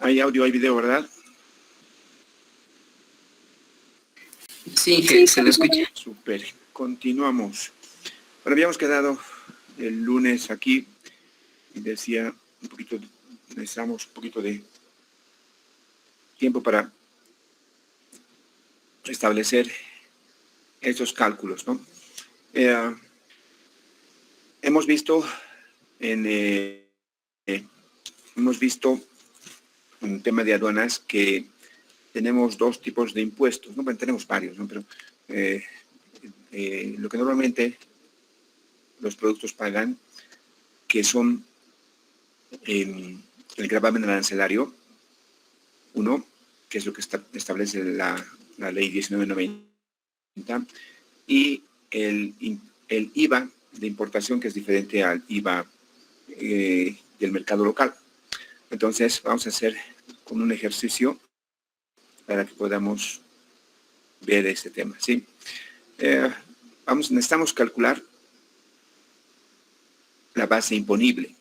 Hay audio, hay video, ¿verdad? Sí, que se lo escucha. Súper. Continuamos. Bueno, habíamos quedado el lunes aquí y decía un poquito, necesitamos un poquito de tiempo para establecer estos cálculos, ¿no? Hemos visto en tema de aduanas que tenemos dos tipos de impuestos, ¿no? Bueno, tenemos varios, ¿no? Pero lo que normalmente los productos pagan, que son el gravamen arancelario, uno, que es lo que establece la ley 1990, y el IVA de importación, que es diferente al IVA del mercado local. Entonces, vamos a hacer con un ejercicio para que podamos ver este tema, ¿sí? Necesitamos calcular la base imponible,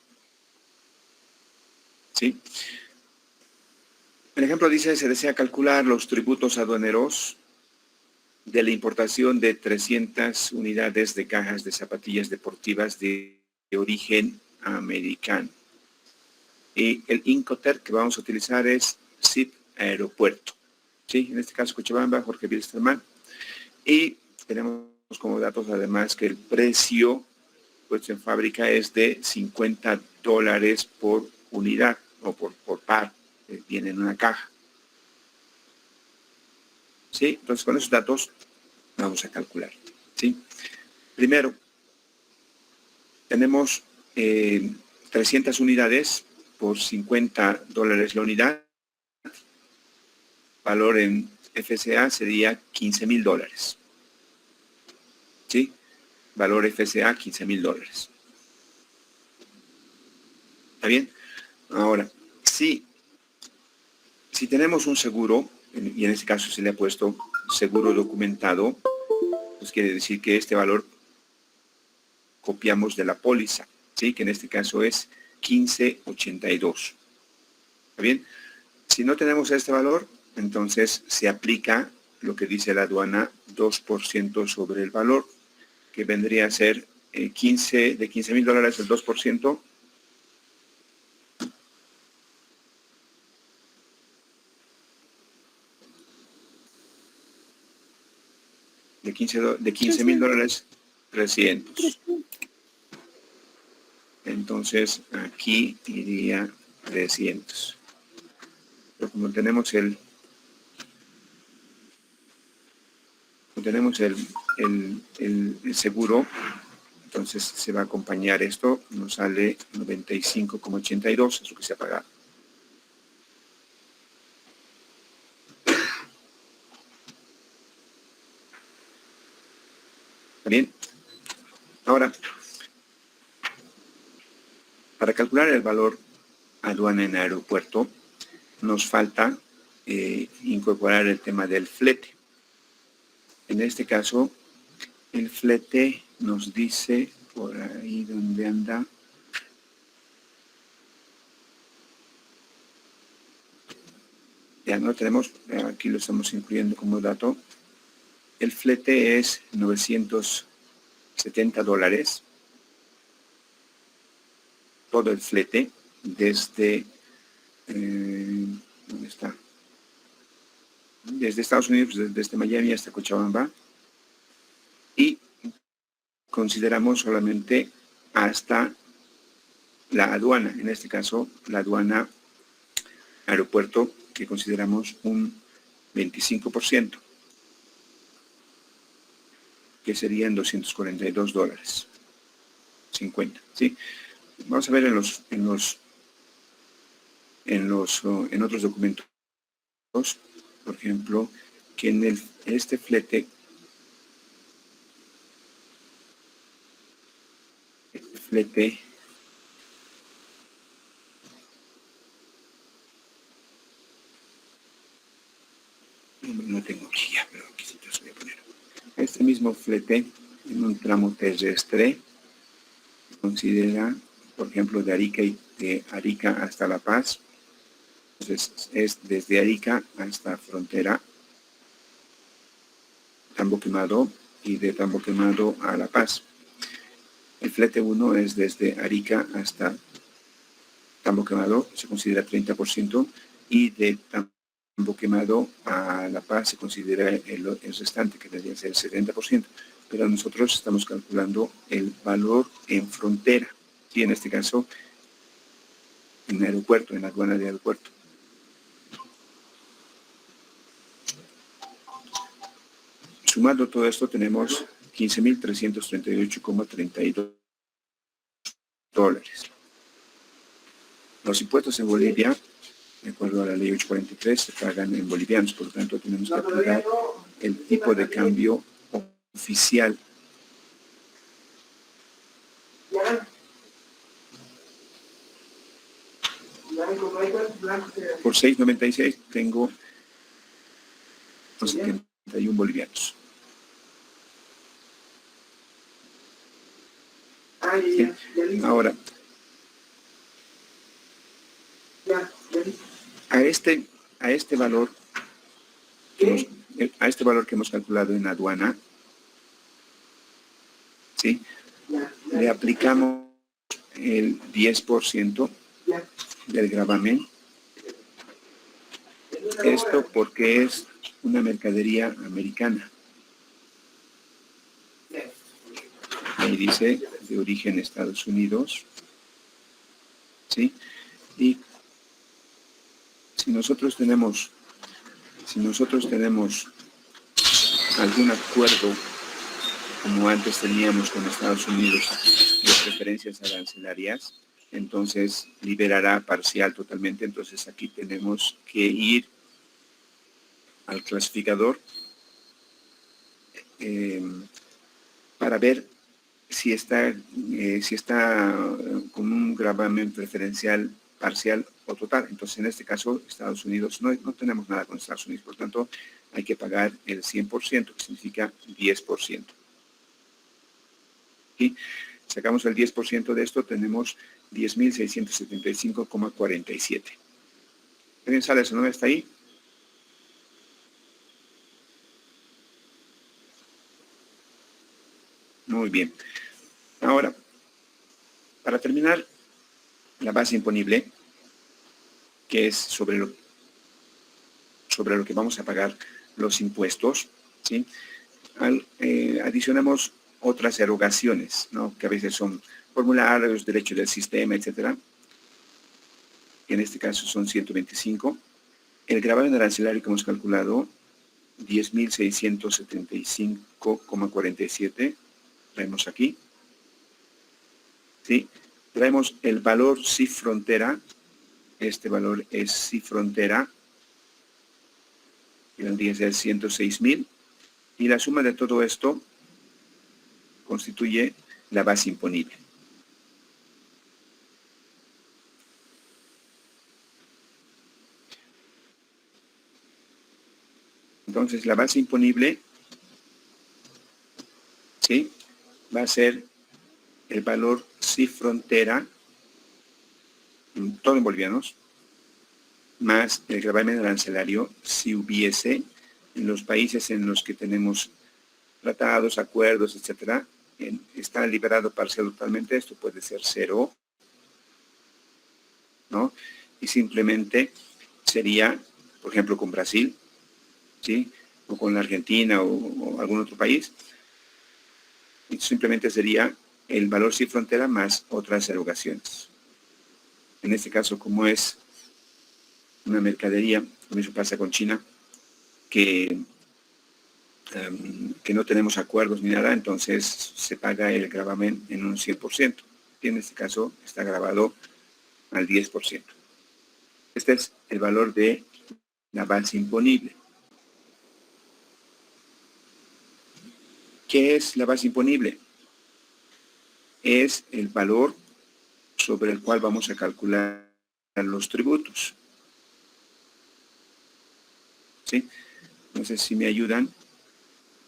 ¿sí? El ejemplo dice, se desea calcular los tributos aduaneros de la importación de 300 unidades de cajas de zapatillas deportivas de origen americano. Y el Incoterm que vamos a utilizar es SIP Aeropuerto, ¿sí? En este caso Cochabamba, Jorge Wilstermann. Y tenemos como datos además que el precio puesto en fábrica es de $50 por unidad o por par, viene en una caja. ¿Sí? Entonces con esos datos vamos a calcular, ¿sí? Primero, tenemos 300 unidades por $50 la unidad. Valor en FCA sería $15,000. ¿Sí? Valor FCA, $15,000. ¿Está bien? Ahora, si tenemos un seguro, y en este caso se le ha puesto seguro documentado, pues quiere decir que este valor copiamos de la póliza, ¿sí? Que en este caso es 1582. ¿Está bien? Si no tenemos este valor, entonces se aplica lo que dice la aduana, 2% sobre el valor, que vendría a ser de $15,000, el 2%. De $15,000, 300. Entonces, aquí iría 300. Pero como tenemos el seguro, entonces se va a acompañar esto, nos sale 95,82, es lo que se ha pagado. Bien, ahora, para calcular el valor aduana en aeropuerto, nos falta incorporar el tema del flete. En este caso, el flete nos dice, por ahí donde anda, ya no tenemos, aquí lo estamos incluyendo como dato, el flete es $970, todo el flete, desde, ¿dónde está? Desde Estados Unidos, desde Miami hasta Cochabamba, y consideramos solamente hasta la aduana, en este caso la aduana aeropuerto, que consideramos un 25%, que serían $242.50, ¿sí? Vamos a ver en otros documentos, por ejemplo, que en este flete, no tengo aquí ya, pero aquí sí te los voy a poner. Este mismo flete en un tramo terrestre considera, por ejemplo, de Arica hasta La Paz, Entonces, es desde Arica hasta frontera, Tambo Quemado, y de Tambo Quemado a La Paz. El flete 1 es desde Arica hasta Tambo Quemado, se considera 30%, y de Tambo Quemado a La Paz se considera el restante, que debería ser el 70%. Pero nosotros estamos calculando el valor en frontera, y en este caso en aeropuerto, en la aduana de aeropuerto. Sumando todo esto tenemos 15.338,32 dólares. Los impuestos en Bolivia, de acuerdo a la ley 843, se pagan en bolivianos, por lo tanto tenemos que aplicar el tipo de cambio oficial. Por 6.96 tengo 71 bolivianos. ¿Sí? Ahora, a este valor que hemos calculado en aduana, ¿sí?, le aplicamos el 10% del gravamen. Esto porque es una mercadería americana. Ahí dice de origen Estados Unidos, ¿sí? Y si nosotros tenemos algún acuerdo, como antes teníamos con Estados Unidos, de preferencias arancelarias, entonces liberará parcial totalmente. Entonces aquí tenemos que ir al clasificador para ver si está con un gravamen preferencial parcial o total. Entonces, en este caso, Estados Unidos, no tenemos nada con Estados Unidos, por lo tanto, hay que pagar el 100%, que significa 10%. ¿Sí? Sacamos el 10% de esto, tenemos 10.675,47. ¿Alguien sale ese número? ¿Está ahí? Muy bien. Ahora, para terminar, la base imponible, que es sobre lo que vamos a pagar los impuestos, ¿sí? Adicionamos otras erogaciones, ¿no?, que a veces son formularios, derechos del sistema, etcétera. En este caso son 125. El gravamen arancelario que hemos calculado, 10.675,47, traemos aquí, ¿sí? Traemos el valor CIF frontera. Este valor es CIF frontera, que vendría a ser 106.000, y la suma de todo esto constituye la base imponible. Entonces, la base imponible, ¿sí?, va a ser el valor CIF frontera, todo en bolivianos, más el gravamen arancelario, si hubiese, en los países en los que tenemos tratados, acuerdos, etcétera, está liberado parcial totalmente. Esto puede ser 0, ¿no? Y simplemente sería, por ejemplo, con Brasil, ¿sí?, o con la Argentina o algún otro país, y simplemente sería el valor CIF frontera más otras erogaciones. En este caso, como es una mercadería, lo mismo pasa con China, que no tenemos acuerdos ni nada, entonces se paga el gravamen en un 100%. Y en este caso está grabado al 10%. Este es el valor de la base imponible. ¿Qué es la base imponible? Es el valor sobre el cual vamos a calcular los tributos. ¿Sí? Entonces, si me ayudan,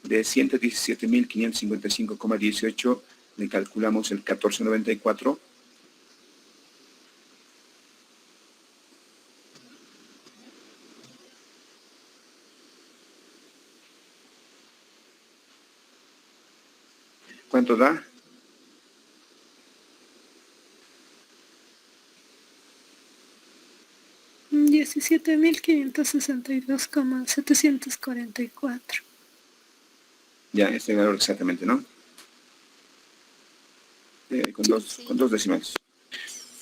de 117.555,18 le calculamos el 14.94. ¿Cuánto da? $17.562,744. Ya, este valor exactamente, ¿no? Con dos decimales.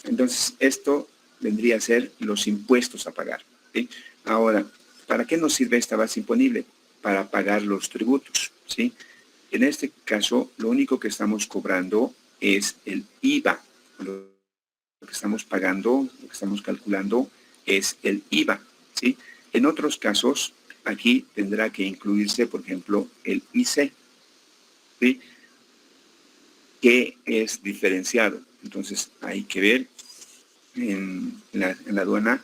Entonces, esto vendría a ser los impuestos a pagar, ¿sí? Ahora, ¿para qué nos sirve esta base imponible? Para pagar los tributos, ¿sí? En este caso, lo único que estamos cobrando es el IVA. Lo que estamos pagando, lo que estamos calculando es el IVA, ¿sí? En otros casos, aquí tendrá que incluirse, por ejemplo, el IC, ¿sí? Que es diferenciado. Entonces, hay que ver en la aduana,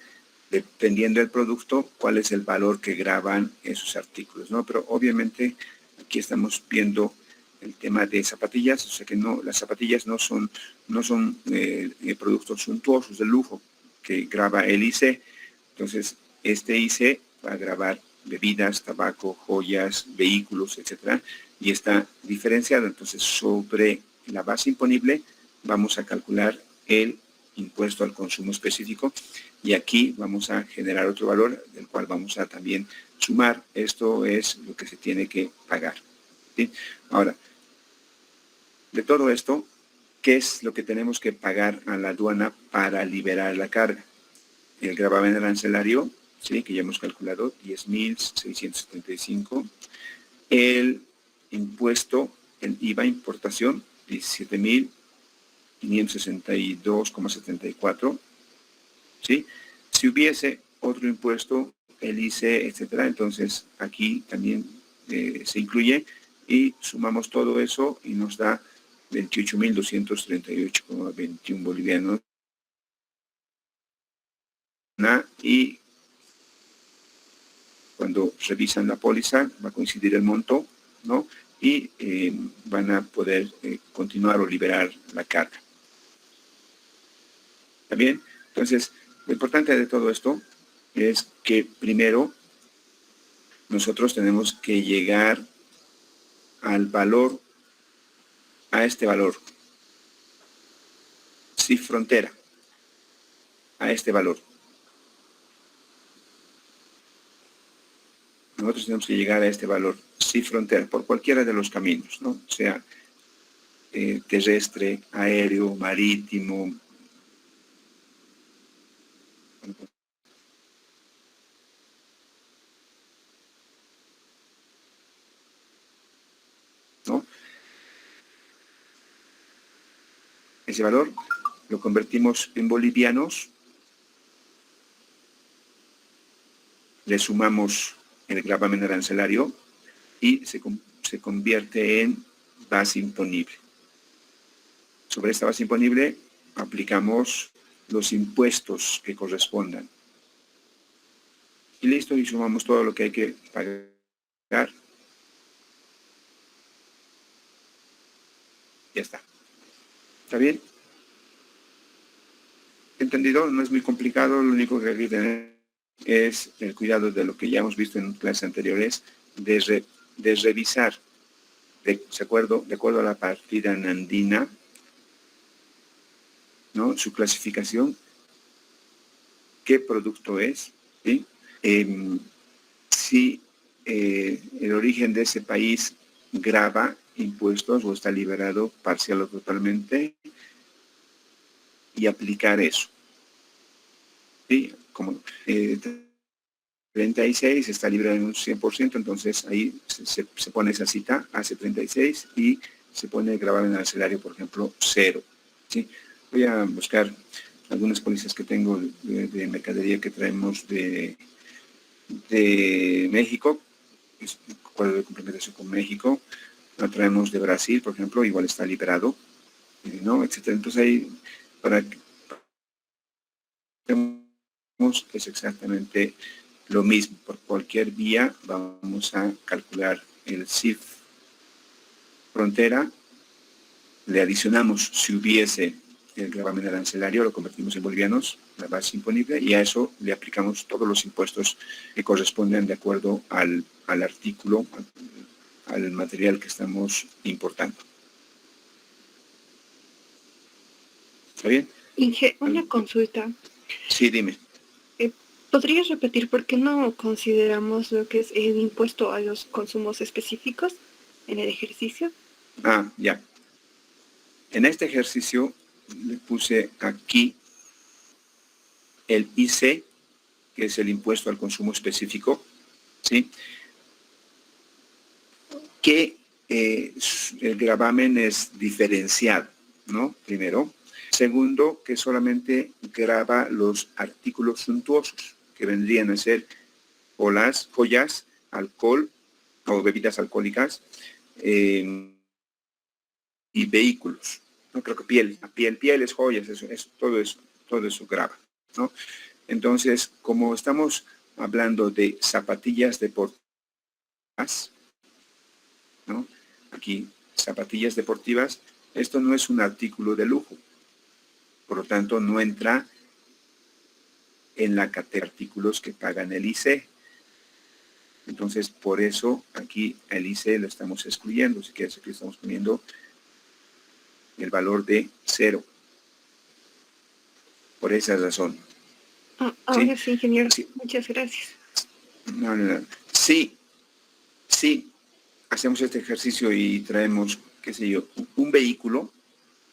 dependiendo del producto, cuál es el valor que graban esos artículos, ¿no? Pero obviamente aquí estamos viendo el tema de zapatillas, o sea que no, las zapatillas no son productos suntuosos de lujo que graba el IC. Entonces, este IC va a grabar bebidas, tabaco, joyas, vehículos, etcétera, y está diferenciado. Entonces, sobre la base imponible vamos a calcular el impuesto al consumo específico y aquí vamos a generar otro valor del cual vamos a también sumar. Esto es lo que se tiene que pagar, ¿sí? Ahora, de todo esto, ¿qué es lo que tenemos que pagar a la aduana para liberar la carga? El gravamen arancelario, ¿sí? Que ya hemos calculado, 10.675. El impuesto, el IVA importación, 17.562,74, ¿sí? Si hubiese otro impuesto, el IC, etcétera, entonces aquí también se incluye y sumamos todo eso y nos da 28.238,21 bolivianos. Y cuando revisan la póliza va a coincidir el monto, ¿no? Y van a poder continuar o liberar la carga. ¿Está bien? Entonces, lo importante de todo esto es que primero nosotros tenemos que llegar al valor, a este valor, sin frontera, a este valor. Nosotros tenemos que llegar a este valor sin frontera, por cualquiera de los caminos, ¿no? Sea terrestre, aéreo, marítimo. ¿No? Ese valor lo convertimos en bolivianos, le sumamos el gravamen arancelario y se convierte en base imponible. Sobre esta base imponible aplicamos los impuestos que correspondan. Y listo, y sumamos todo lo que hay que pagar. Ya está. ¿Está bien? ¿Entendido? No es muy complicado, lo único que hay que tener es el cuidado de lo que ya hemos visto en clases anteriores, de revisar, de acuerdo a la partida nandina, ¿no? Su clasificación, qué producto es, ¿sí? Si el origen de ese país grava impuestos o está liberado parcial o totalmente, y aplicar eso. ¿Sí? Como 36 está liberado en un 100%, entonces ahí se pone esa cita, hace 36 y se pone el gravamen arancelario, por ejemplo, 0. ¿Sí? Voy a buscar algunas pólizas que tengo de mercadería que traemos de México, es un acuerdo de complementación con México, la traemos de Brasil, por ejemplo, igual está liberado, ¿no? Etcétera. Entonces ahí, para que es exactamente lo mismo. Por cualquier vía vamos a calcular el CIF frontera, le adicionamos si hubiese el gravamen arancelario, lo convertimos en bolivianos, la base imponible, y a eso le aplicamos todos los impuestos que corresponden de acuerdo al artículo, al material que estamos importando. ¿Está bien? Inge, una consulta. Sí, dime. ¿Podrías repetir por qué no consideramos lo que es el impuesto a los consumos específicos en el ejercicio? Ah, ya. En este ejercicio le puse aquí el IC, que es el impuesto al consumo específico, ¿sí? Que el gravamen es diferenciado, ¿no? Primero. Segundo, que solamente grava los artículos suntuosos, que vendrían a ser o las joyas, alcohol o bebidas alcohólicas y vehículos. No creo que pieles, joyas, todo eso grava, ¿no? Entonces, como estamos hablando de zapatillas deportivas, ¿no? Aquí, zapatillas deportivas, esto no es un artículo de lujo, por lo tanto, no entra en la categoría de artículos que pagan el IC. Entonces, por eso aquí el IC lo estamos excluyendo. Si quieres, aquí estamos poniendo el valor de 0. Por esa razón. Ahora sí, ingeniero. Sí. Muchas gracias. No. Sí, hacemos este ejercicio y traemos, qué sé yo, un vehículo,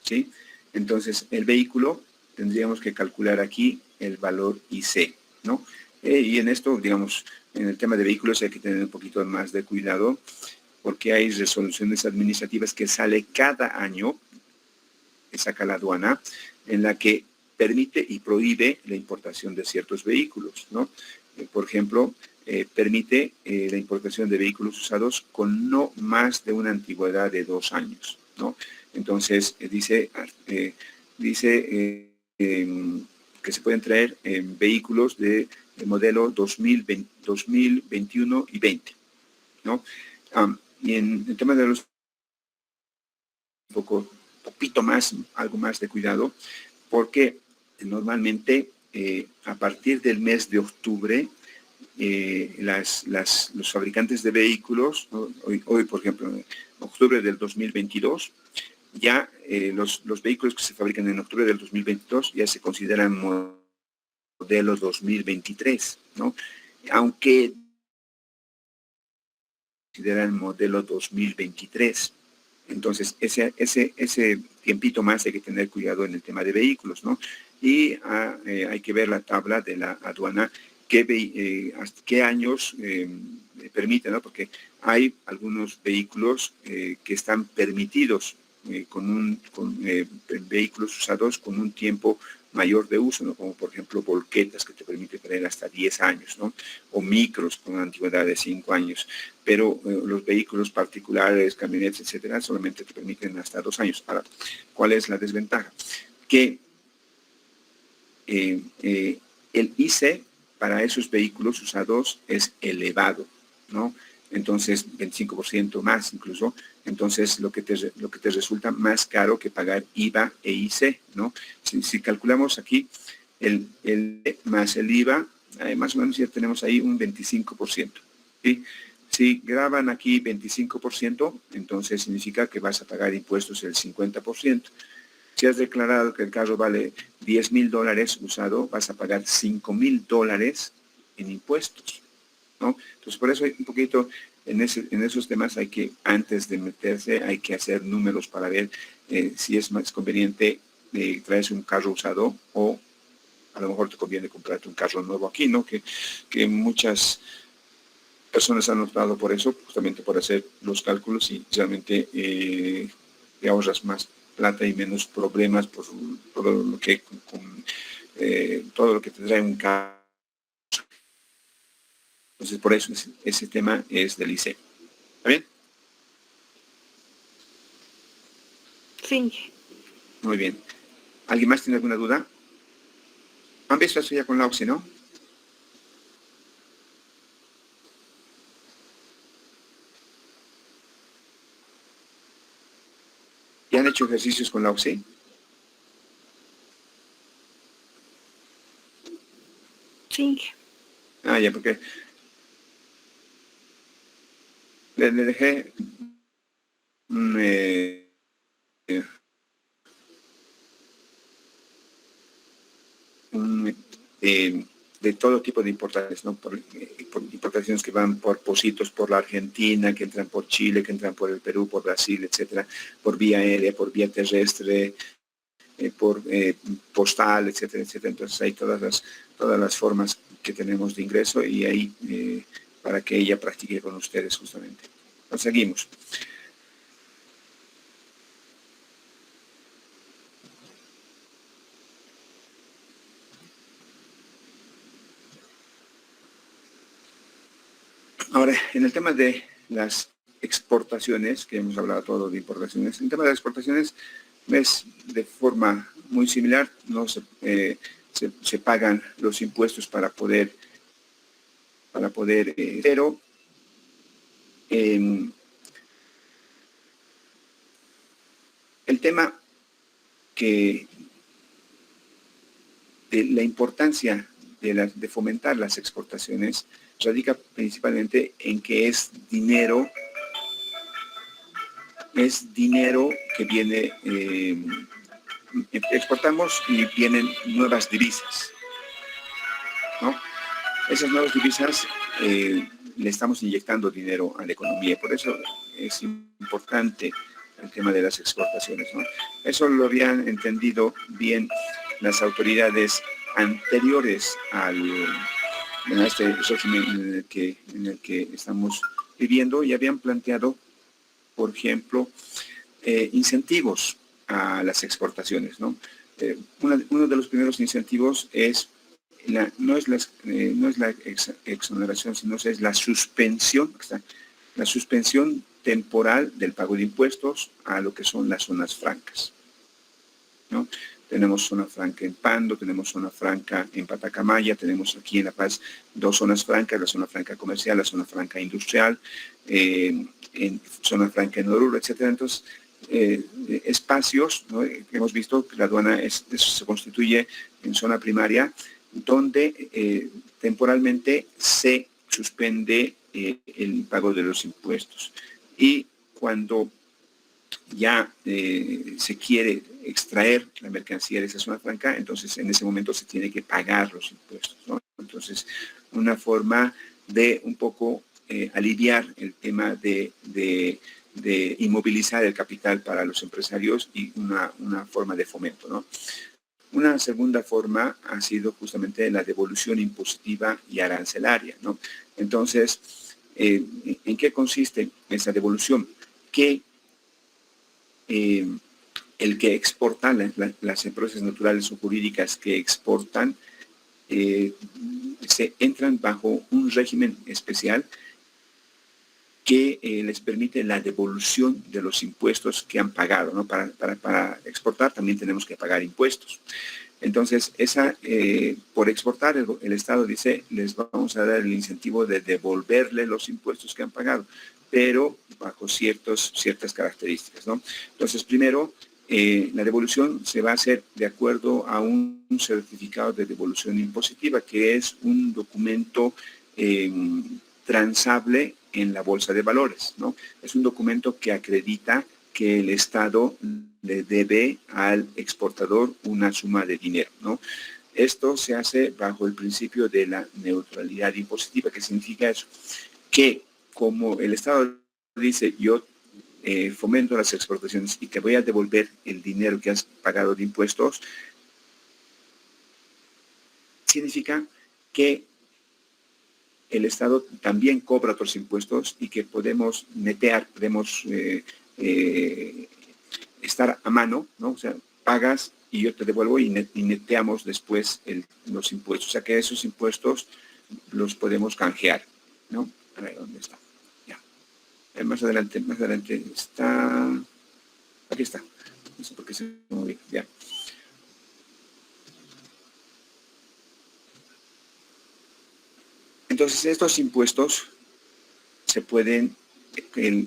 ¿sí? Entonces, el vehículo tendríamos que calcular aquí el valor IC, ¿no? Y en esto, digamos, en el tema de vehículos hay que tener un poquito más de cuidado porque hay resoluciones administrativas que sale cada año, que saca la aduana, en la que permite y prohíbe la importación de ciertos vehículos, ¿no? Por ejemplo, permite la importación de vehículos usados con no más de una antigüedad de 2 años, ¿no? Entonces, dice que se pueden traer vehículos de modelo 2020, 2021 y 20, ¿no? Y en el tema de los poquito más, algo más de cuidado, porque normalmente a partir del mes de octubre, los fabricantes de vehículos, ¿no? hoy, por ejemplo, en octubre del 2022, ya los vehículos que se fabrican en octubre del 2022 ya se consideran modelo 2023, ¿no? Aunque consideran modelo 2023. Entonces, ese tiempito más hay que tener cuidado en el tema de vehículos, ¿no? Y hay que ver la tabla de la aduana, hasta qué años permite, ¿no? Porque hay algunos vehículos que están permitidos con vehículos usados con un tiempo mayor de uso, ¿no? Como por ejemplo volquetas que te permiten tener hasta 10 años, ¿no? O micros con una antigüedad de 5 años. Pero los vehículos particulares, camionetas, etcétera, solamente te permiten hasta 2 años. Ahora, ¿cuál es la desventaja? Que el IC para esos vehículos usados es elevado, ¿no? Entonces, 25% más incluso. Entonces, lo que te resulta más caro que pagar IVA e IC, ¿no? Si calculamos aquí el más el IVA, más o menos ya tenemos ahí un 25%, ¿sí? Si graban aquí 25%, entonces significa que vas a pagar impuestos el 50%. Si has declarado que el carro vale $10,000 usado, vas a pagar $5,000 en impuestos, ¿no? Entonces, por eso un poquito en esos temas hay que, antes de meterse, hay que hacer números para ver si es más conveniente traerse un carro usado o a lo mejor te conviene comprarte un carro nuevo aquí, ¿no? Que muchas personas han optado por eso, justamente por hacer los cálculos y realmente te ahorras más plata y menos problemas por todo lo que todo lo que te trae un carro. Entonces, por eso ese tema es del IC. ¿Está bien? Sí. Muy bien. ¿Alguien más tiene alguna duda? ¿Han visto eso ya con la OXI, no? ¿Ya han hecho ejercicios con la OXI? Sí. Ya, porque le dejé de todo tipo de importaciones, ¿no? Por importaciones que van por Positos, por la Argentina, que entran por Chile, que entran por el Perú, por Brasil, etcétera, por vía aérea, por vía terrestre, por postal, etcétera, etcétera. Entonces hay todas las formas que tenemos de ingreso y ahí para que ella practique con ustedes justamente. Nos seguimos. Ahora, en el tema de las exportaciones, que hemos hablado todo de importaciones, en el tema de las exportaciones es de forma muy similar, no se pagan los impuestos para poder pero el tema que de la importancia de fomentar las exportaciones radica principalmente en que es dinero que viene, exportamos y vienen nuevas divisas, ¿no? Esas nuevas divisas le estamos inyectando dinero a la economía, por eso es importante el tema de las exportaciones, ¿no? Eso lo habían entendido bien las autoridades anteriores a este régimen en el que estamos viviendo y habían planteado, por ejemplo, incentivos a las exportaciones, ¿no? Uno de los primeros incentivos es no es la exoneración, sino es la suspensión temporal del pago de impuestos a lo que son las zonas francas, ¿no? Tenemos zona franca en Pando, tenemos zona franca en Patacamaya, tenemos aquí en La Paz 2 zonas francas, la zona franca comercial, la zona franca industrial, en zona franca en Oruro, etcétera. Entonces, espacios, ¿no? Hemos visto que la aduana se constituye en zona primaria, donde temporalmente se suspende el pago de los impuestos. Y cuando ya se quiere extraer la mercancía de esa zona franca, entonces en ese momento se tiene que pagar los impuestos, ¿no? Entonces, una forma de un poco aliviar el tema de inmovilizar el capital para los empresarios y una forma de fomento, ¿no? Una segunda forma ha sido justamente la devolución impositiva y arancelaria, ¿no? Entonces, ¿en qué consiste esa devolución? Que el que exporta, las empresas naturales o jurídicas que exportan, se entran bajo un régimen especial que les permite la devolución de los impuestos que han pagado, ¿no? Para exportar también tenemos que pagar impuestos. Entonces, por exportar, el Estado dice, les vamos a dar el incentivo de devolverle los impuestos que han pagado, pero bajo ciertas características, ¿no? Entonces, primero, la devolución se va a hacer de acuerdo a un certificado de devolución impositiva, que es un documento transable en la bolsa de valores, ¿no? Es un documento que acredita que el Estado le debe al exportador una suma de dinero, ¿no? Esto se hace bajo el principio de la neutralidad impositiva. ¿Qué significa eso? Que como el Estado dice, yo fomento las exportaciones y te voy a devolver el dinero que has pagado de impuestos, significa que el Estado también cobra otros impuestos y que podemos netear, podemos estar a mano, ¿no? O sea, pagas y yo te devuelvo y neteamos después los impuestos. O sea que esos impuestos los podemos canjear, ¿no? A ver, ¿dónde está? Ya. Más adelante está... Aquí está. No sé por qué se movió. Ya. Entonces, estos impuestos se pueden,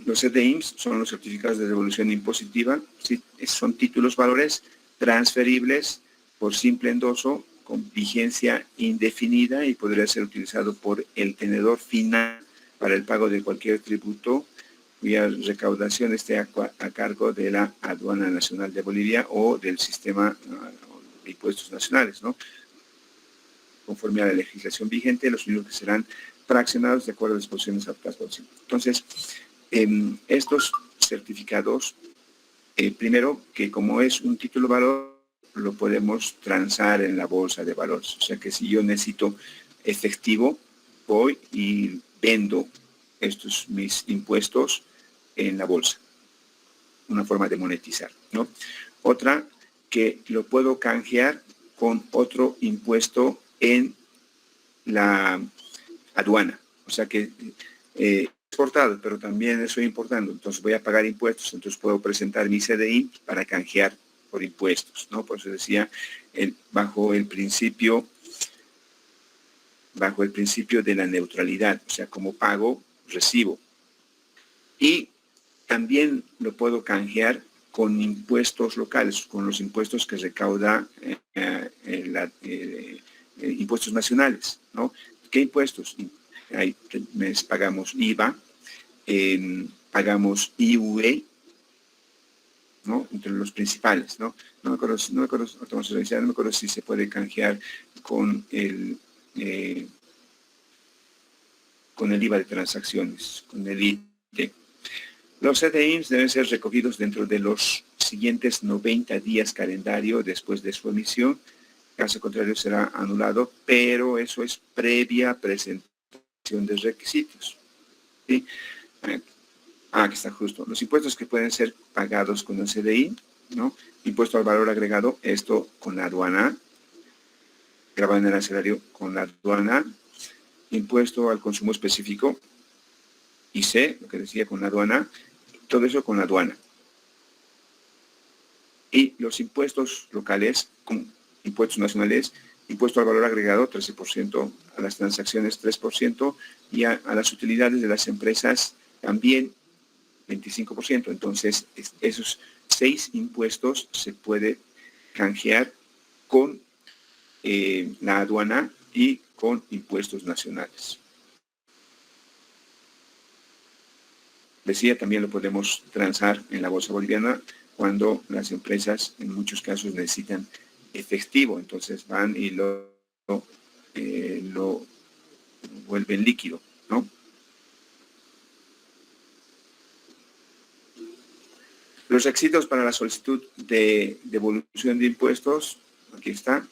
los CDIMS son los certificados de devolución impositiva, ¿sí? Son títulos valores transferibles por simple endoso con vigencia indefinida y podría ser utilizado por el tenedor final para el pago de cualquier tributo cuya recaudación esté a cargo de la Aduana Nacional de Bolivia o del Sistema de Impuestos Nacionales, ¿no? conforme a la legislación vigente, los únicos que serán fraccionados de acuerdo a las disposiciones adoptadas por el SINAP. Entonces, estos certificados, primero, que como es un título de valor, lo podemos transar en la bolsa de valores. O sea que si yo necesito efectivo, voy y vendo estos mis impuestos en la bolsa. Una forma de monetizar, ¿no? Otra, que lo puedo canjear con otro impuesto en la aduana. O sea que exportado, pero también estoy importando. Entonces voy a pagar impuestos, entonces puedo presentar mi CDI para canjear por impuestos, ¿no? Por eso decía, bajo el principio de la neutralidad, o sea, como pago, recibo. Y también lo puedo canjear con impuestos locales, con los impuestos que recauda impuestos nacionales, ¿no? ¿Qué impuestos? Ahí pagamos IVA, pagamos IUE, ¿no? Entre los principales, ¿no? No me acuerdo si se puede canjear con el IVA de transacciones, con el ITE. Los CDIs deben ser recogidos dentro de los siguientes 90 días calendario después de su emisión. Caso contrario será anulado, pero eso es previa presentación de requisitos. ¿Sí? Aquí está justo. Los impuestos que pueden ser pagados con el CDI, ¿no? Impuesto al valor agregado, esto con la aduana, grabado en el salario con la aduana, impuesto al consumo específico, IC, lo que decía con la aduana, todo eso con la aduana. Y los impuestos locales, con impuestos nacionales, impuesto al valor agregado, 13%, a las transacciones, 3%, y a las utilidades de las empresas, también 25%. Entonces, esos 6 impuestos se puede canjear con la aduana y con impuestos nacionales. Decía, también lo podemos transar en la bolsa boliviana cuando las empresas en muchos casos necesitan efectivo, entonces van y lo vuelven líquido, ¿no? Los requisitos para la solicitud de devolución de impuestos, aquí está,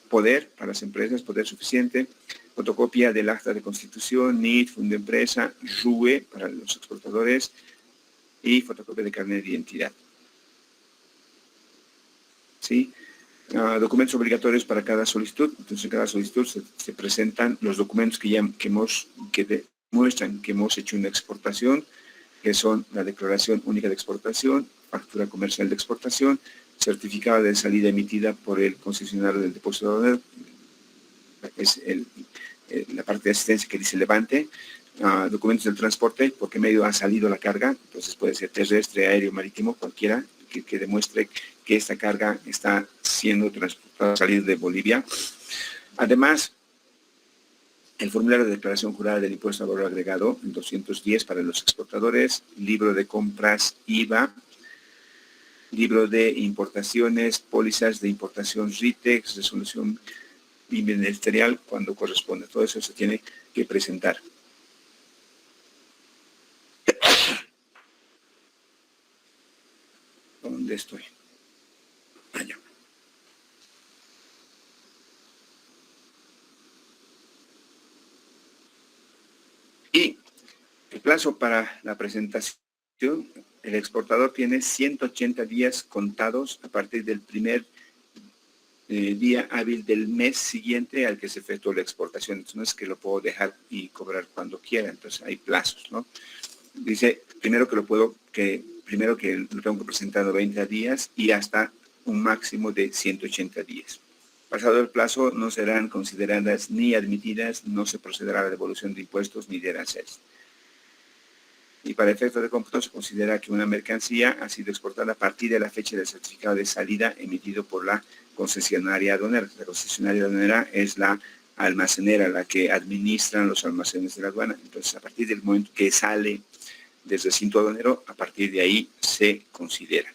poder para las empresas, poder suficiente, fotocopia del acta de constitución, NIT, fondo de empresa, RUE para los exportadores y fotocopia de carnet de identidad. ¿Sí? Documentos obligatorios para cada solicitud. Entonces, en cada solicitud se presentan los documentos que demuestran que hemos hecho una exportación, que son la declaración única de exportación, factura comercial de exportación, certificado de salida emitida por el concesionario del depósito aduanero, es la parte de asistencia que dice levante, documentos del transporte, por qué medio ha salido la carga, entonces puede ser terrestre, aéreo, marítimo, cualquiera que demuestre que esta carga está siendo transportada a salir de Bolivia. Además, el formulario de declaración jurada del impuesto al valor agregado, en 210 para los exportadores, libro de compras IVA, libro de importaciones, pólizas de importación RITEX, resolución biministerial cuando corresponde. Todo eso se tiene que presentar. ¿Dónde estoy? Allá. Y el plazo para la presentación, el exportador tiene 180 días contados a partir del primer día hábil del mes siguiente al que se efectuó la exportación. Entonces no es que lo puedo dejar y cobrar cuando quiera, entonces hay plazos, ¿no? Dice, primero que lo tengo que presentar 90 días y hasta un máximo de 180 días. Pasado el plazo no serán consideradas ni admitidas, no se procederá a la devolución de impuestos ni de aranceles. Y para efectos de cómputo se considera que una mercancía ha sido exportada a partir de la fecha del certificado de salida emitido por la concesionaria aduanera. La concesionaria aduanera es la almacenera, la que administran los almacenes de la aduana. Entonces, a partir del momento que sale del recinto aduanero, a partir de ahí se considera.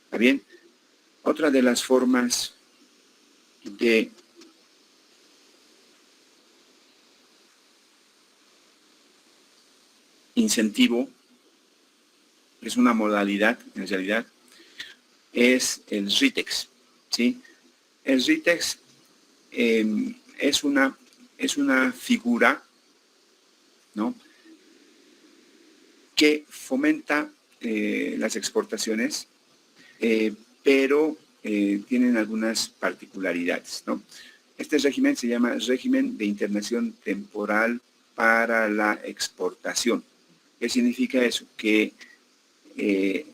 ¿Está bien? Otra de las formas de incentivo, es una modalidad, en realidad, es el RITEX, ¿sí? El RITEX es una figura, ¿no?, que fomenta las exportaciones, pero tienen algunas particularidades, ¿no? Este régimen se llama régimen de internación temporal para la exportación. ¿Qué significa eso? Que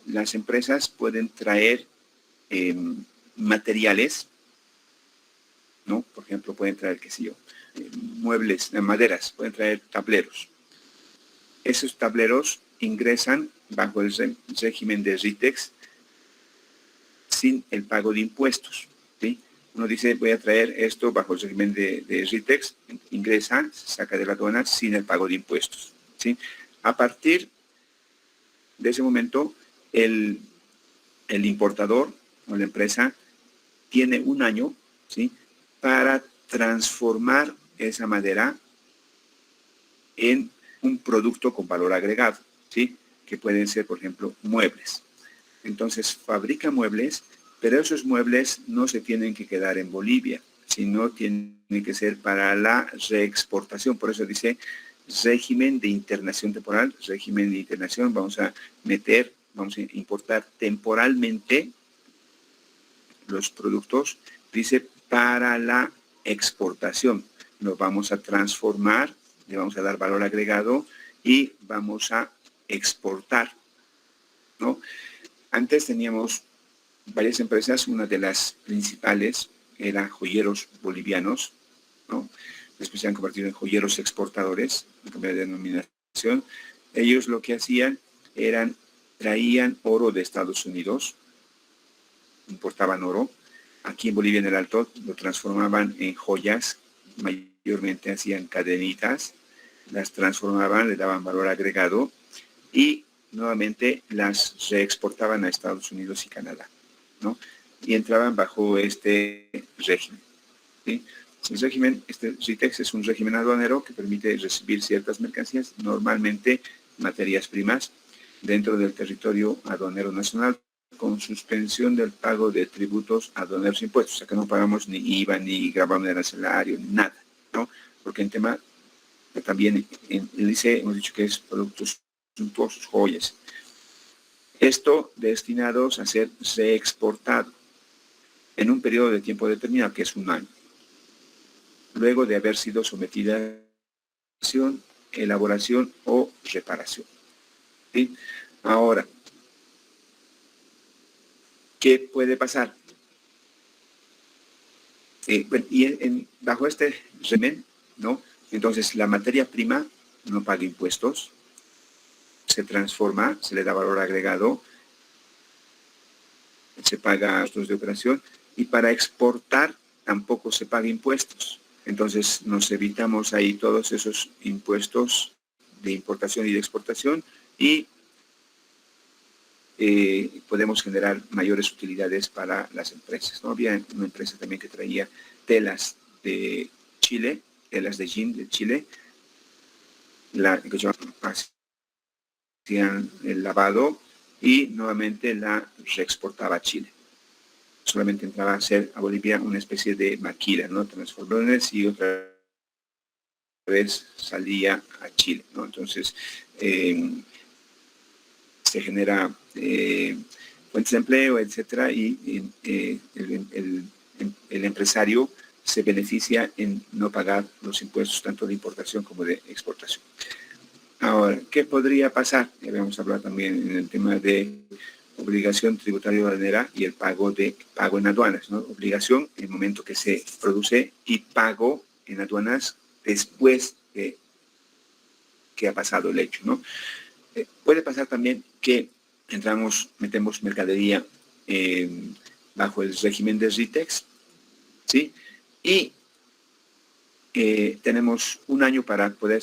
las empresas pueden traer materiales, ¿no? Por ejemplo, pueden traer, qué sé yo, muebles, maderas, pueden traer tableros. Esos tableros ingresan bajo el régimen de RITEX sin el pago de impuestos, ¿sí? Uno dice, voy a traer esto bajo el régimen de RITEX, ingresa, se saca de la aduana sin el pago de impuestos, ¿sí? A partir de ese momento, el importador o la empresa tiene un año, ¿sí?, para transformar esa madera en un producto con valor agregado, ¿sí?, que pueden ser, por ejemplo, muebles. Entonces, fabrica muebles, pero esos muebles no se tienen que quedar en Bolivia, sino tienen que ser para la reexportación. Por eso dice régimen de internación temporal, régimen de internación. Vamos a importar temporalmente los productos, dice, para la exportación. Los vamos a transformar, le vamos a dar valor agregado y vamos a exportar, ¿no? Antes teníamos varias empresas, una de las principales era Joyeros Bolivianos, ¿no? Después se han convertido en joyeros exportadores, han cambiado de denominación. Ellos lo que hacían traían oro de Estados Unidos, importaban oro. Aquí en Bolivia, en el Alto, lo transformaban en joyas, mayormente hacían cadenitas, las transformaban, le daban valor agregado y nuevamente las reexportaban a Estados Unidos y Canadá, ¿no? Y entraban bajo este régimen, ¿sí? El régimen, este RITEX es un régimen aduanero que permite recibir ciertas mercancías, normalmente materias primas, dentro del territorio aduanero nacional, con suspensión del pago de tributos aduaneros e impuestos. O sea que no pagamos ni IVA, ni gravamen arancelario, ni nada, ¿no? Porque en tema, también en el ICE hemos dicho que es productos suntuosos, joyas. Esto destinados a ser reexportado en un periodo de tiempo determinado, que es un año, luego de haber sido sometida a elaboración o reparación, ¿sí? Ahora, ¿qué puede pasar? Bueno, y bajo este régimen, ¿no? Entonces, la materia prima no paga impuestos, se transforma, se le da valor agregado, se paga costos de operación y para exportar tampoco se paga impuestos. Entonces, nos evitamos ahí todos esos impuestos de importación y de exportación y podemos generar mayores utilidades para las empresas, ¿no? Había una empresa también que traía telas de Chile, telas de jean de Chile, que hacían el lavado y nuevamente la reexportaba a Chile. Solamente entraba a ser a Bolivia una especie de maquila, ¿no? Transformadores y otra vez salía a Chile, ¿no? Entonces, se genera fuentes de empleo, etcétera, y el empresario se beneficia en no pagar los impuestos tanto de importación como de exportación. Ahora, ¿qué podría pasar? Ya habíamos hablado también en el tema de obligación tributaria aduanera y el pago en aduanas, ¿no? Obligación en el momento que se produce y pago en aduanas después de que ha pasado el hecho, ¿no? Puede pasar también que metemos mercadería bajo el régimen de RITEX, ¿sí? Y tenemos un año para poder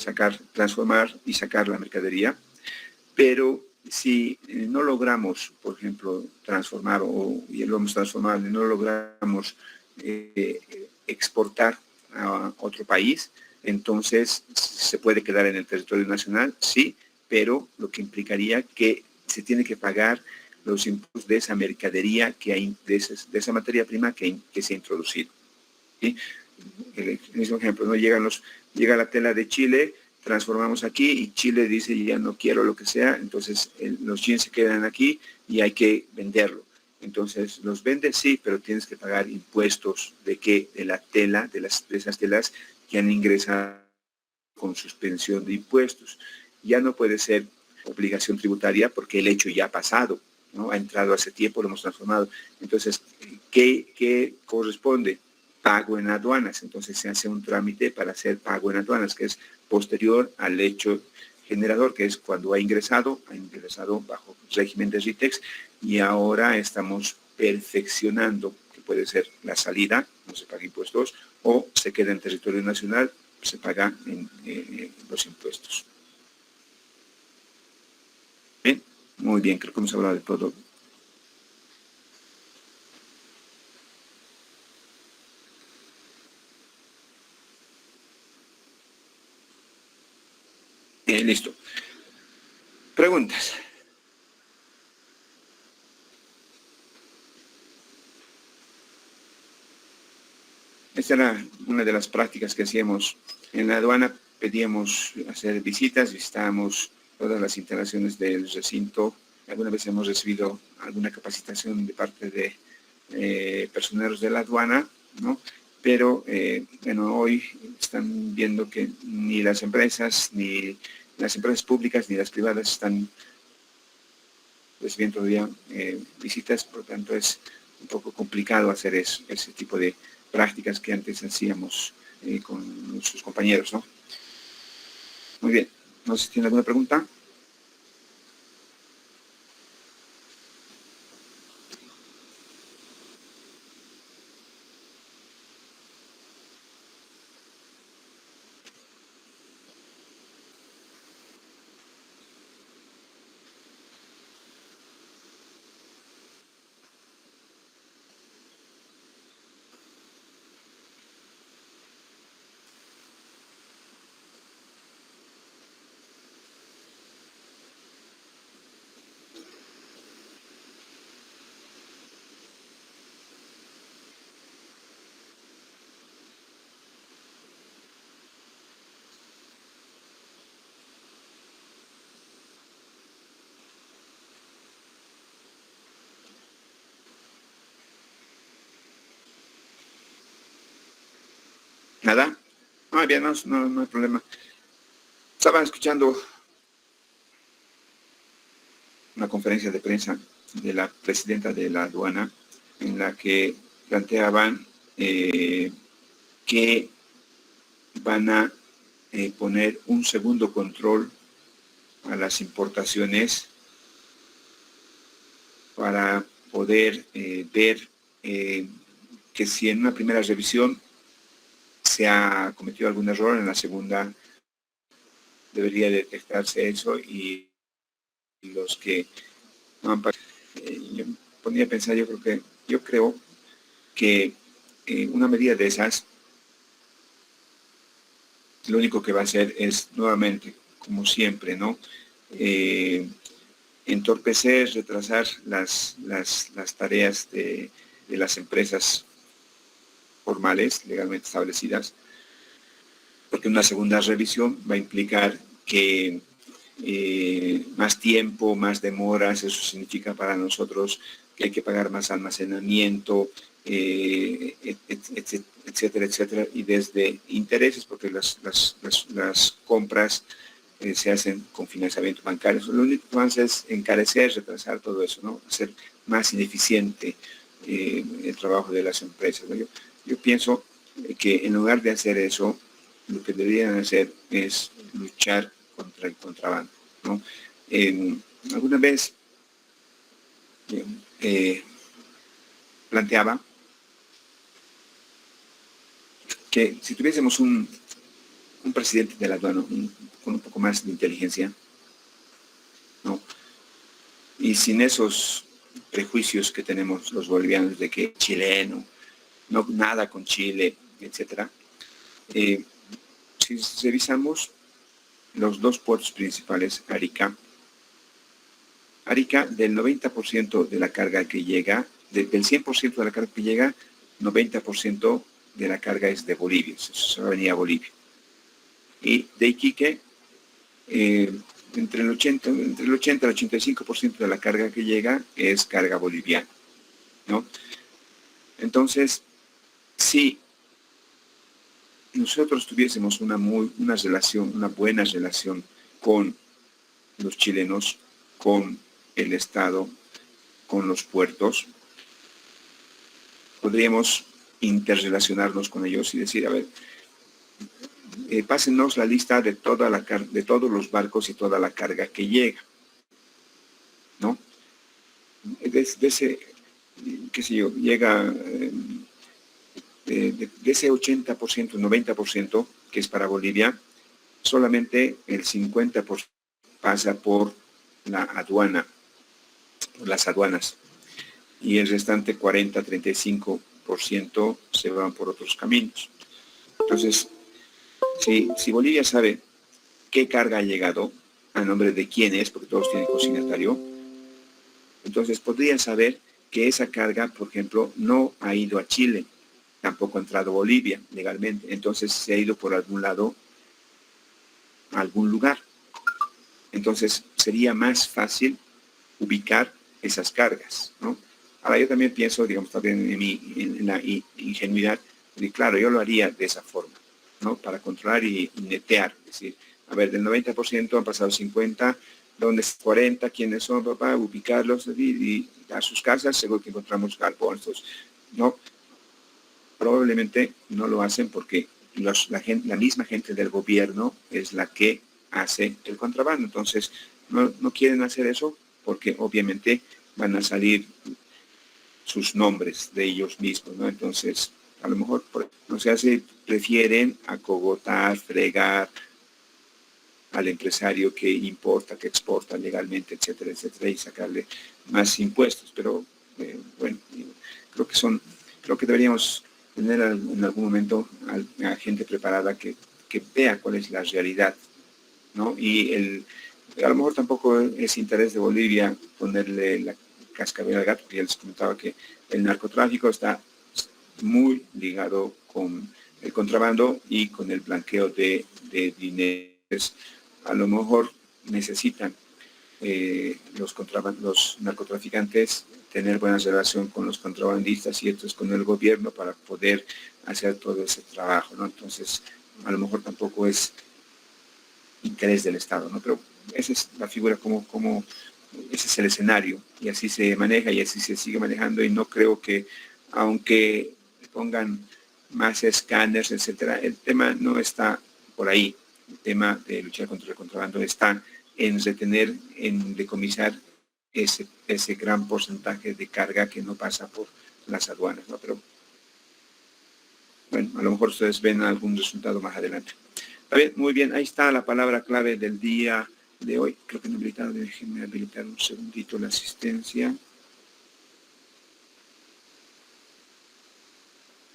transformar y sacar la mercadería, pero si no logramos, por ejemplo, transformar o ya lo hemos transformado y no logramos exportar a otro país, entonces se puede quedar en el territorio nacional, sí, pero lo que implicaría que se tiene que pagar los impuestos de esa mercadería, de esa materia prima que se ha introducido. ¿Sí? El mismo ejemplo, ¿no? Llega la tela de Chile, transformamos aquí y Chile dice ya no quiero lo que sea, entonces los jeans se quedan aquí y hay que venderlo. Entonces los vendes, sí, pero tienes que pagar impuestos de la tela, de esas telas que han ingresado con suspensión de impuestos. Ya no puede ser obligación tributaria porque el hecho ya ha pasado, ¿no? Ha entrado hace tiempo, lo hemos transformado. Entonces, ¿qué corresponde? Pago en aduanas. Entonces se hace un trámite para hacer pago en aduanas, que es posterior al hecho generador, que es cuando ha ingresado bajo régimen de RITEX, y ahora estamos perfeccionando, que puede ser la salida, no se paga impuestos, o se queda en territorio nacional, se paga los impuestos. ¿Bien? Muy bien, creo que hemos hablado de todo. Listo. Preguntas. Esta era una de las prácticas que hacíamos en la aduana. Pedíamos hacer visitábamos todas las instalaciones del recinto. Alguna vez hemos recibido alguna capacitación de parte de personeros de la aduana, ¿no? Pero, bueno, hoy están viendo que ni las empresas públicas, ni las privadas están recibiendo todavía visitas, por lo tanto es un poco complicado hacer ese tipo de prácticas que antes hacíamos con nuestros compañeros, ¿no? Muy bien. No sé si tiene alguna pregunta. ¿Nada? Bien, no hay problema. Estaba escuchando una conferencia de prensa de la presidenta de la aduana en la que planteaban que van a poner un segundo control a las importaciones para poder ver que si en una primera revisión se ha cometido algún error, en la segunda debería detectarse eso y los que no han yo ponía a pensar, yo creo que una medida de esas lo único que va a hacer es nuevamente, como siempre, ¿no? Entorpecer, retrasar las tareas de las empresas formales, legalmente establecidas, porque una segunda revisión va a implicar que más tiempo, más demoras, eso significa para nosotros que hay que pagar más almacenamiento, etcétera, etcétera, y desde intereses, porque las compras se hacen con financiamiento bancario. Lo único que vamos a hacer es encarecer, retrasar todo eso, ¿no? Hacer más ineficiente el trabajo de las empresas, ¿no? Yo pienso que en lugar de hacer eso, lo que deberían hacer es luchar contra el contrabando, ¿no? Alguna vez planteaba que si tuviésemos un presidente de la aduana con un poco más de inteligencia, ¿no? Y sin esos prejuicios que tenemos los bolivianos de que chileno, no nada con Chile, etcétera. Si revisamos, los dos puertos principales, Arica. Arica, del 90% de la carga que llega, del 100% de la carga que llega, 90% de la carga es de Bolivia, se va a venir a Bolivia. Y de Iquique, entre el 80 y el 85% de la carga que llega es carga boliviana, ¿no? Entonces, si nosotros tuviésemos una buena relación con los chilenos, con el Estado, con los puertos, podríamos interrelacionarnos con ellos y decir, a ver, pásennos la lista de todos los barcos y toda la carga que llega, ¿no? De ese, qué sé yo, llega de ese 80%, 90% que es para Bolivia, solamente el 50% pasa por la aduana, por las aduanas, y el restante 40, 35% se van por otros caminos. Entonces, si Bolivia sabe qué carga ha llegado, a nombre de quién es, porque todos tienen consignatario, entonces podría saber que esa carga, por ejemplo, no ha ido a Chile, tampoco ha entrado a Bolivia legalmente, entonces se ha ido por algún lado, a algún lugar. Entonces sería más fácil ubicar esas cargas, ¿no? Ahora yo también pienso, digamos, también en la ingenuidad, y claro, yo lo haría de esa forma, ¿no? Para controlar y netear, es decir, a ver, del 90% han pasado 50, ¿dónde es 40? ¿Quiénes son, papá? Ubicarlos y a sus casas, seguro que encontramos carbonos, ¿no? Probablemente no lo hacen porque la misma gente del gobierno es la que hace el contrabando. Entonces, no quieren hacer eso porque obviamente van a salir sus nombres de ellos mismos, ¿no? Entonces, a lo mejor, no sé, si prefieren acogotar, fregar al empresario que importa, que exporta legalmente, etcétera, etcétera, y sacarle más impuestos. Pero, bueno, creo que deberíamos tener en algún momento a gente preparada que vea cuál es la realidad, ¿no? Y a lo mejor tampoco es interés de Bolivia ponerle la cascabel al gato, porque ya les comentaba que el narcotráfico está muy ligado con el contrabando y con el blanqueo de dinero. A lo mejor necesitan los narcotraficantes tener buena relación con los contrabandistas y estos con el gobierno para poder hacer todo ese trabajo, ¿no? Entonces, a lo mejor tampoco es interés del Estado, ¿no? Pero esa es la figura, ese es el escenario, y así se maneja y así se sigue manejando, y no creo que, aunque pongan más escáneres, etcétera, el tema no está por ahí. El tema de luchar contra el contrabando está en retener, en decomisar ese gran porcentaje de carga que no pasa por las aduanas, ¿no? Pero, bueno, a lo mejor ustedes ven algún resultado más adelante. Está bien, muy bien, ahí está la palabra clave del día de hoy. Creo que no he habilitado, déjenme habilitar un segundito la asistencia.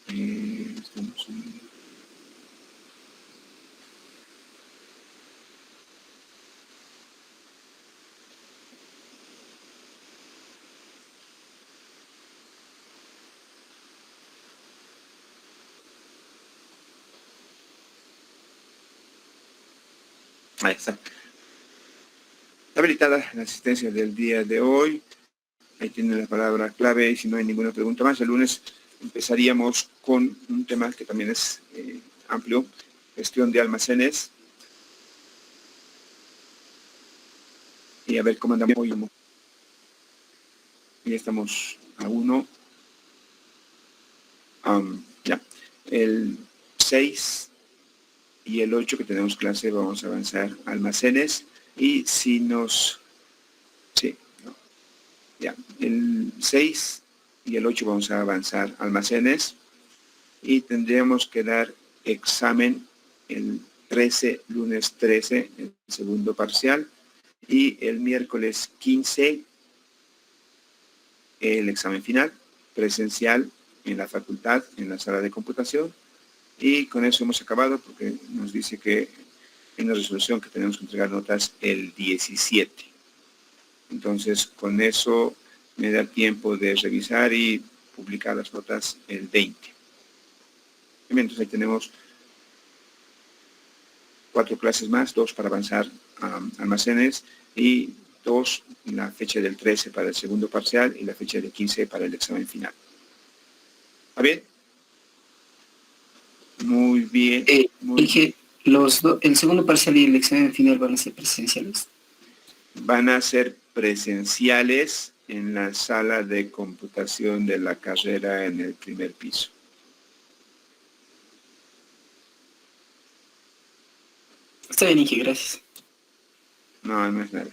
Estamos en... Ahí está. Está habilitada la asistencia del día de hoy. Ahí tiene la palabra clave, y si no hay ninguna pregunta más, el lunes empezaríamos con un tema que también es amplio, gestión de almacenes. Y a ver cómo andamos hoy. Ya estamos a 1. Ya. El 6 y el 8 que tenemos clase, vamos a avanzar almacenes. Y si nos... Sí, no. Ya. El 6 y el 8 vamos a avanzar almacenes. Y tendríamos que dar examen el 13, lunes 13, el segundo parcial. Y el miércoles 15, el examen final, presencial en la facultad, en la sala de computación. Y con eso hemos acabado, porque nos dice que en la resolución que tenemos que entregar notas el 17. Entonces, con eso me da tiempo de revisar y publicar las notas el 20. Bien, entonces ahí tenemos 4 clases más, 2 para avanzar a almacenes y 2, la fecha del 13 para el segundo parcial y la fecha del 15 para el examen final. ¿Está bien? Muy bien. Muy bien. El segundo parcial y el examen final van a ser presenciales. Van a ser presenciales en la sala de computación de la carrera en el primer piso. Está bien, Inge, gracias. No, no es nada.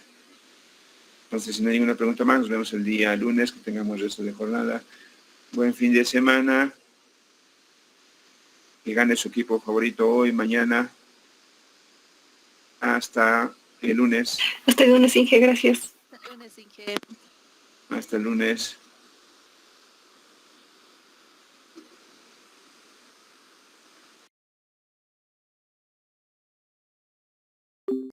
Entonces, si no hay ninguna pregunta más, nos vemos el día lunes, que tengamos el resto de jornada. Buen fin de semana. Que gane su equipo favorito hoy, mañana. Hasta el lunes. Hasta el lunes, Inge, gracias. Hasta el lunes, Inge. Hasta el lunes.